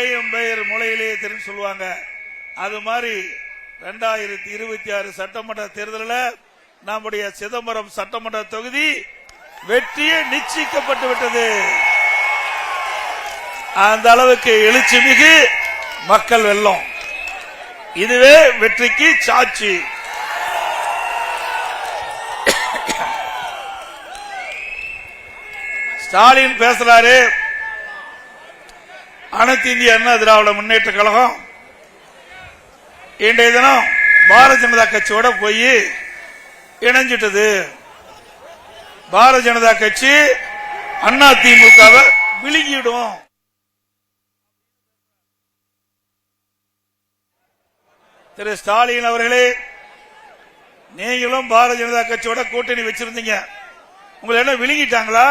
முளையும் பெயர் முளையிலே தெரியும் சொல்லுவாங்க. அது மாதிரி 2026 சட்டமன்ற தேர்தலில் நம்முடைய சிதம்பரம் சட்டமன்ற தொகுதி வெற்றியே நிச்சயிக்கப்பட்டு விட்டது. அந்த அளவுக்கு எழுச்சி மிகு மக்கள் வெள்ளம். இதுவே வெற்றிக்கு சாட்சி. ஸ்டாலின் பேசுறாரு, அனைத்து இந்திய அண்ணா திராவிட முன்னேற்ற கழகம் இன்றைய தினம் பாரதிய ஜனதா கட்சியோட போய் இணைஞ்சிட்டது. பாரதிய ஜனதா கட்சி அண்ணா திமுகவை விழுங்கிடும். திரு ஸ்டாலின் அவர்களே, நீங்களும் பாரதிய ஜனதா கட்சியோட கூட்டணி வச்சிருந்தீங்க. உங்களை என்ன விழுங்கிட்டாங்களா?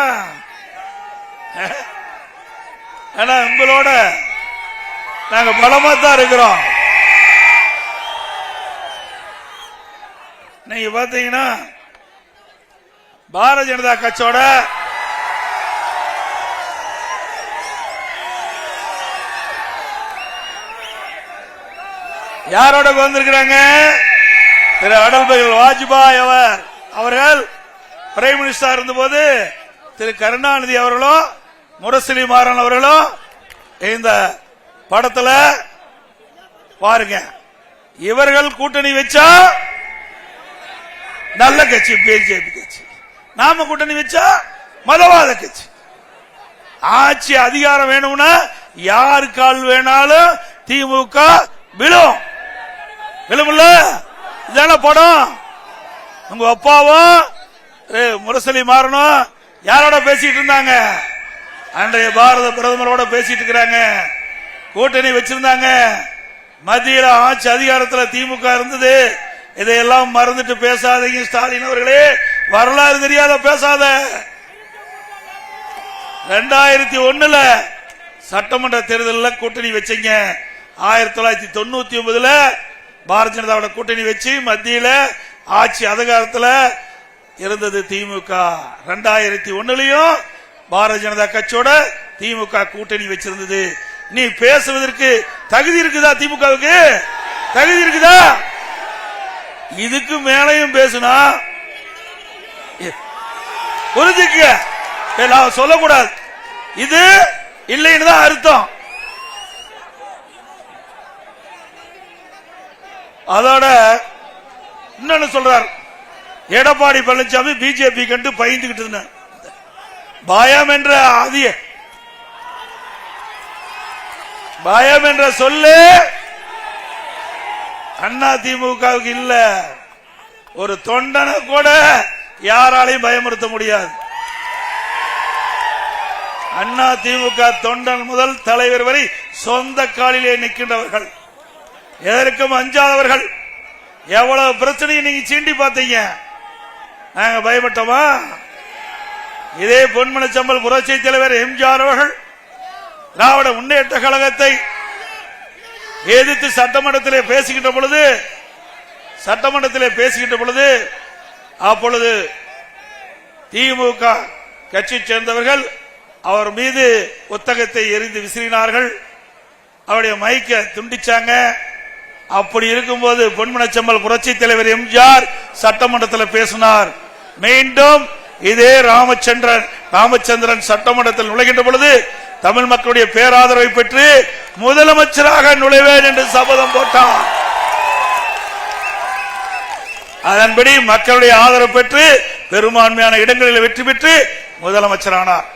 ஏன்னா உங்களோட நாங்க பலமா தான் இருக்கிறோம். நீங்க பாத்தீங்கன்னா பாரதிய ஜனதா கட்சியோட யாரோட வந்திருக்கிறாங்க? திரு அடல் பிஹாரி வாஜ்பாய் அவர்கள் பிரைம் மினிஸ்டர் இருந்தபோது திரு கருணாநிதி அவர்களும் முரசொலி மாறன் அவர்களும் இந்த படத்துல பாருங்க. இவர்கள் கூட்டணி வச்சா நல்ல கட்சி பிஜேபி கட்சி, நாம கூட்டணி வச்சா மதவாத கட்சி. ஆட்சி அதிகாரம் வேணும்னா யாரு கால் வேணாலும் திமுக விழும். விழுமுல்ல? இதான படம். உங்க அப்பாவும் முரசொலி மாறனும் யாரோட பேசிட்டு இருந்தாங்க? அன்றைய பாரத பிரதமரோட பேசிட்டு இருக்கிறாங்க. கூட்டணி வச்சிருந்தாங்க. மத்தியில ஆட்சி அதிகாரத்தில் திமுக இருந்தது. இதையெல்லாம் மறந்துட்டு பேசாதீங்க ஸ்டாலின் அவர்களே. வரலாறு தெரியாத பேசாத. 2001 சட்டமன்ற தேர்தலில் கூட்டணி வச்சீங்க. 1999 பாரதிய ஜனதாவோட கூட்டணி வச்சு மத்தியில ஆட்சி அதிகாரத்தில் இருந்தது திமுக. 2001 பாரதிய ஜனதா கட்சியோட திமுக கூட்டணி வச்சிருந்தது. நீ பேசுவதற்கு தகுதி இருக்குதா? திமுகவுக்கு தகுதி இருக்குதா? இதுக்கு மேலையும் பேசுனா புரிஞ்சுக்க, சொல்லக்கூடாது. இது இல்லைன்னு தான் அர்த்தம். அதோட இன்னொன்னு சொல்றார், எடப்பாடி பழனிசாமி பிஜேபி கண்டு பயந்துகிட்டு பயம் என்ற சொல்லு அண்ணா திமுகவுக்கு இல்ல. ஒரு தொண்டனை கூட யாராலையும் பயமுறுத்த முடியாது. அண்ணா திமுக தொண்டன் முதல் தலைவர் வரை சொந்த காலிலே நிற்கின்றவர்கள், எதற்கும் அஞ்சாதவர்கள். எவ்வளவு பிரச்சனையை நீங்க சீண்டி பார்த்தீங்க. நாங்க பயப்பட்டோமா? இதே பொன்மனச்சம்பல் புரட்சி தலைவர் எம்ஜிஆர் அவர்கள் திராவிட முன்னேற்ற கழகத்தை எதிர்த்து சட்டமன்றத்திலே பேசுகின்ற பொழுது அப்பொழுது திமுக கட்சி சேர்ந்தவர்கள் அவர் மீது புத்தகத்தை எரிந்து விசிறினார்கள். அவருடைய மைக்க துண்டிச்சாங்க. அப்படி இருக்கும்போது பொன்மனச்சம்பல் புரட்சி தலைவர் எம்ஜிஆர் சட்டமன்றத்தில் பேசினார். மீண்டும் இதே ராமச்சந்திரன் சட்டமன்றத்தில் நுழைகின்ற பொழுது தமிழ் மக்களுடைய பேராதரவை பெற்று முதலமைச்சராக நுழைவேன் என்று சபதம் போட்டார். அதன்படி மக்களுடைய ஆதரவு பெற்று பெரும்பான்மையான இடங்களில் வெற்றி பெற்று முதலமைச்சரானார்.